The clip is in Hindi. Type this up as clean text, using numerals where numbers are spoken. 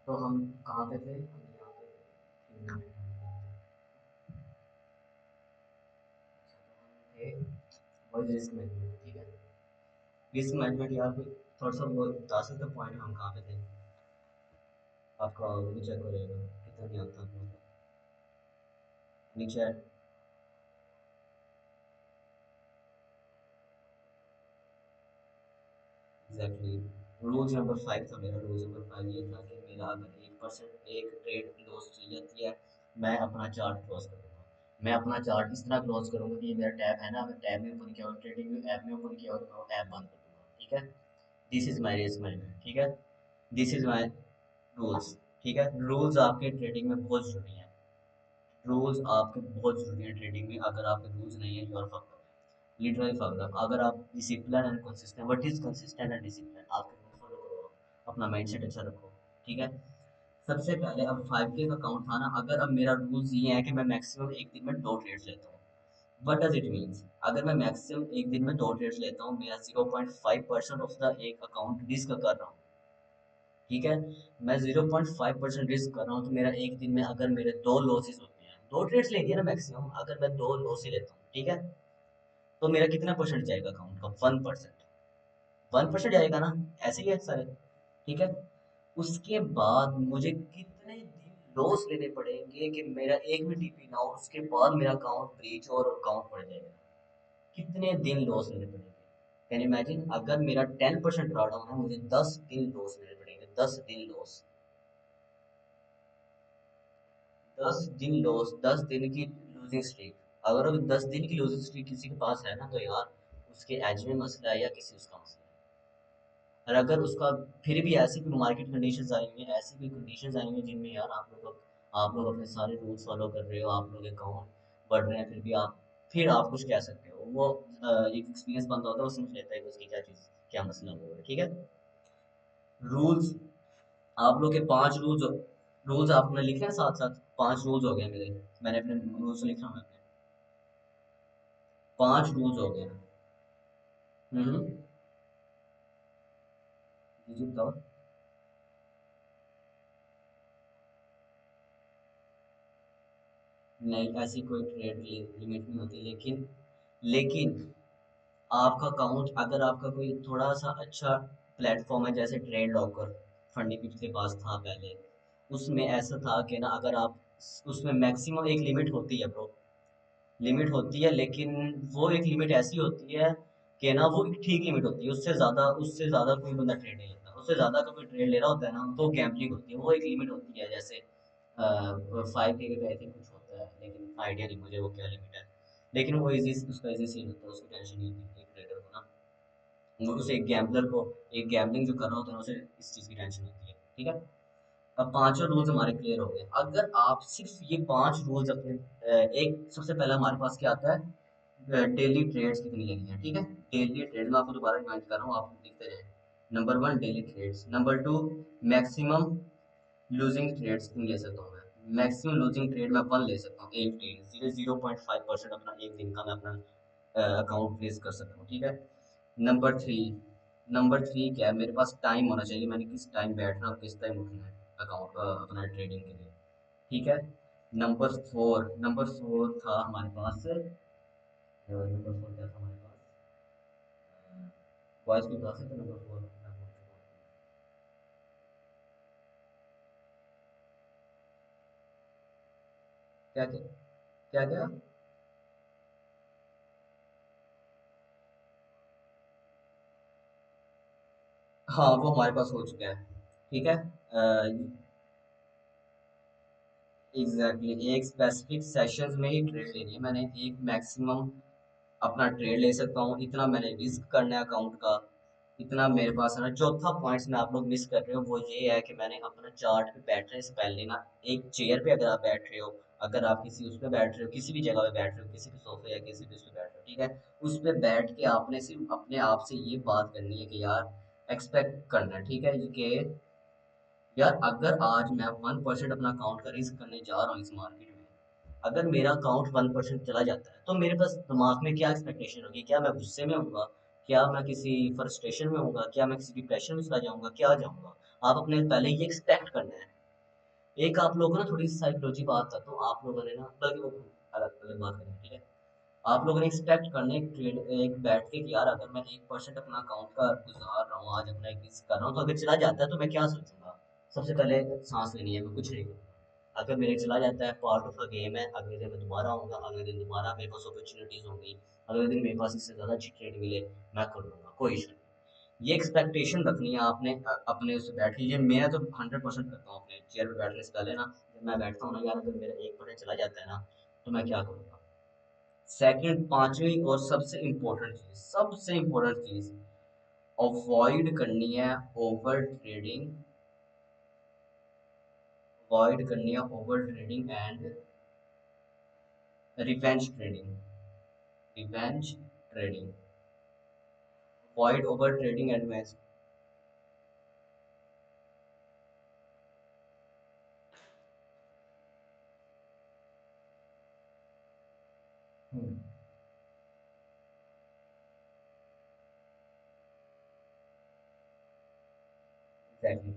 तो हम कहाँ पे थे? हम यहाँ पे थे। 3 मिनट थे वही रिस्क मैनेजमेंट, ठीक है। रिस्क मैनेजमेंट यहाँ पे थोड़ा सा वो बता सकते पॉइंट हम कहाँ पे थे? आपका वो भी चेक हो जाएगा कितना नहीं आता आपको। नीचे एग्जैक्टली रूल्स नंबर 5 था मेरा। रूल्स नंबर 5 ये था कि मेरा अगर 1% एक ट्रेड लॉस चली जाती है, मैं अपना चार्ट क्लोज कर दूंगा। मैं अपना चार्ट इस तरह क्लोज करूंगा कि ये मेरा टैब है ना, अगर टैब में ओपन किया और ट्रेडिंग व्यू ऐप में ओपन किया और मैं ऐप बंद कर दूंगा, ठीक है। This is my risk management, ठीक है। दिस इज माई रूल्स, ठीक है। रूल्स आपके ट्रेडिंग में बहुत जरूरी है। रूल्स आपके बहुत जरूरी है ट्रेडिंग में। अगर आपके रूल्स नहीं है, you are fucked, literally fucked up. अगर आप discipline and consistent, what is consistent and discipline, आपके रूल फॉलो करो, अपना माइंडसेट अच्छा रखो, ठीक है। सबसे पहले अब 5K का अकाउंट था ना, अगर अब मेरा रूल्स ये है कि मैं मैक्सिमम एक दिन में 2 ट्रेड्स लेता हूँ। What does it means? अगर मैं मैक्सिमम एक दिन में 2 ट्रेड्स लेता हूँ, मेरा 0.5% ऑफ द एक अकाउंट रिस्क कर रहा हूँ, ठीक है। मैं 0.5% रिस्क कर रहा हूँ, तो मेरा एक दिन में अगर मेरे 2 लॉसेस होते हैं, 2 ट्रेड्स ले लिया ना मैक्सिमम, अगर मैं 2 लॉस ही लेता हूँ, ठीक है, तो मेरा कितना परसेंट जाएगा अकाउंट का? 1%। 1% जाएगा ना, ऐसे ही है सारे, ठीक है। उसके बाद मुझे कितने दिन लॉस लेने पड़ेंगे कि मेरा एक भी टीपी ना हो, उसके बाद मेरा अकाउंट ब्रीच और अकाउंट पड़ जाएगा? कितने दिन लॉस लेने पड़ेंगे? कैन इमेजिन, अगर मेरा 10% ड्रॉ डाउन है, मुझे 10 दिन लॉस लेने पड़ेंगे, 10 दिन लॉस। 10 दिन लॉस, 10 दिन की लूजिंग स्ट्रीक। अगर वो 10 दिन की लूजिंग स्ट्रीक किसी के पास है ना, तो यार उसके एज में मसला है या किसी उसका मसला है। और अगर उसका फिर भी ऐसी कोई मार्केट कंडीशंस आई हुई हैं, ऐसी कोई कंडीशंस आई हुई हैं जिनमें यार आप लोग अपने सारे रूल्स फॉलो कर रहे हो, आप लोग अकाउंट बढ़ रहे हैं, फिर भी आप, फिर आप कुछ कह सकते हो, वो एक एक्सपीरियंस बनता होता है, वो समझ लेता है कि उसकी क्या चीज़, क्या मसला हुआ है, ठीक है। रूल्स, आप लोग के 5 रूल्स, रूल्स आपने लिखे हैं साथ साथ? 5 रूल्स हो गए मेरे, मैंने अपने रूल्स लिखा हूँ अपने। 5 रूल्स हो गए। हम्म। जी जी बताओ। नहीं, ऐसी कोई ट्रेड लिमिट नहीं होती, लेकिन लेकिन आपका अकाउंट, अगर आपका कोई थोड़ा सा अच्छा प्लेटफॉर्म है, जैसे ट्रेड लॉकर, फंडी पिच के पास था पहले, उसमें ऐसा था कि ना, अगर आप, उसमें मैक्सिमम एक लिमिट होती है ब्रो, लिमिट होती है, लेकिन वो एक लिमिट ऐसी होती है कि ना, वो एक ठीक लिमिट होती है, उससे ज़्यादा कोई बंदा ट्रेड नहीं लेता, उससे ज़्यादा का कोई ट्रेड ले रहा होता है ना, तो गैम्बलिंग होती है। वो एक लिमिट होती है, जैसे 5K का आई थिंक कुछ होता है, लेकिन आइडिया नहीं मुझे वो क्या लिमिट है। लेकिन वो इजी, उसका इजी सीन होता है, उसको टेंशन नहीं होती एक ट्रेडर को ना, उसे एक गैम्बलर को, एक गैम्बलिंग जो कर रहा होता है ना, उसे इस चीज़ की टेंशन होती है, ठीक है। अब 5 रूल्स हमारे क्लियर हो गए। अगर आप सिर्फ ये 5 रूल्स अपने एक, सबसे पहला हमारे पास क्या आता है, डेली ट्रेड्स कितनी लेनी है, ठीक है। डेली ट्रेड मैं आपको दोबारा रिमाइंड कर रहा हूँ, आप लिखते जाएं। Number 1 daily trades, number 2 maximum losing trades कितनी ले सकता हूँ मैं? मैक्सिमम लूजिंग ट्रेड मैं 1 ले सकता हूँ, एक ट्रेड, 0.5% अपना एक दिन का मैं अपना अकाउंट रेज कर सकता हूँ, ठीक है। नंबर 3, नंबर 3 क्या है, मेरे पास टाइम होना चाहिए, मैंने किस टाइम बैठना और किस टाइम उठना है अकाउंट अपना ट्रेडिंग के लिए, ठीक है। नंबर 4 था हमारे पास, नंबर 4 क्या था हमारे पास? वॉइस भी बता सकते नंबर 4? क्या क्या क्या क्या? हाँ, वो हमारे पास हो चुका है, ठीक है। एग्जैक्टली, एक स्पेसिफिक सेशंस में ही ट्रेड लेनी है मैंने, एक मैक्सिमम अपना ट्रेड ले सकता हूँ, इतना मैंने रिस्क करना है अकाउंट का, इतना मेरे पास है ना। चौथा पॉइंट्स में आप लोग मिस कर रहे हो, वो ये है कि मैंने अपना चार्ट पे बैठने से पहले ना, एक चेयर पे अगर आप बैठ रहे हो, अगर आप किसी उस पे बैठ रहे हो, किसी भी जगह पे बैठ रहे हो, किसी भी सोफे या किसी भी उस पे बैठ रहे हो, ठीक है, उस पे बैठ के आपने सिर्फ अपने आप से ये बात करनी है कि यार, एक्सपेक्ट करना है, ठीक है, कि यार अगर आज मैं 1% अपना अकाउंट का रिस्क करने जा रहा हूँ इस मार्केट में, अगर मेरा अकाउंट 1% चला जाता है, तो मेरे पास दिमाग में क्या एक्सपेक्टेशन होगी? क्या मैं गुस्से में होऊंगा? क्या मैं किसी फ्रस्ट्रेशन में होऊंगा? क्या मैं किसी डिप्रेशन में चला जाऊंगा? क्या आ जाऊंगा? आप अपने पहले ये एक्सपेक्ट करना है, एक आप लोगों को ना थोड़ी साइकोलॉजी बात करता हूँ, आप लोगों ने ना, बल्कि वो अलग अलग बात करेंगे, ठीक है। आप लोगों ने एक्सपेक्ट करना एक ट्रेड एक बैठ के कि यार अगर मैं 1% अपना अकाउंट का गुजार रहा हूँ आज, अपना एक कर रहा हूँ, तो अगर चला जाता है तो मैं क्या सोचूंगा। सबसे पहले सांस लेनी है, मैं कुछ नहीं करूँगा। अगर मेरे चला जाता है, पार्ट ऑफ द गेम है, अगले दिन मैं दोबारा आऊँगा, अगले दिन दोबारा मेरे पास अपॉर्चुनिटीज होंगी, अगले दिन मेरे पास इससे ज़्यादा अच्छी ट्रेड मिले, मैं कर लूँगा, कोई इशू नहीं। ये एक्सपेक्टेशन रखनी है आपने अपने उससे बैठ के। ये मैं तो 100% करता हूँ अपने चेयर पे बैठने से पहले ना। जब मैं बैठता हूँ ना यार, अगर मेरा 1% चला जाता है ना, तो मैं क्या करूँगा। सेकंड, पांचवी और सबसे इम्पोर्टेंट चीज अवॉइड करनी है, ओवर ट्रेडिंग। अवॉइड करनी है over trading and revenge trading. Revenge trading, avoid over trading and revenge. Exactly.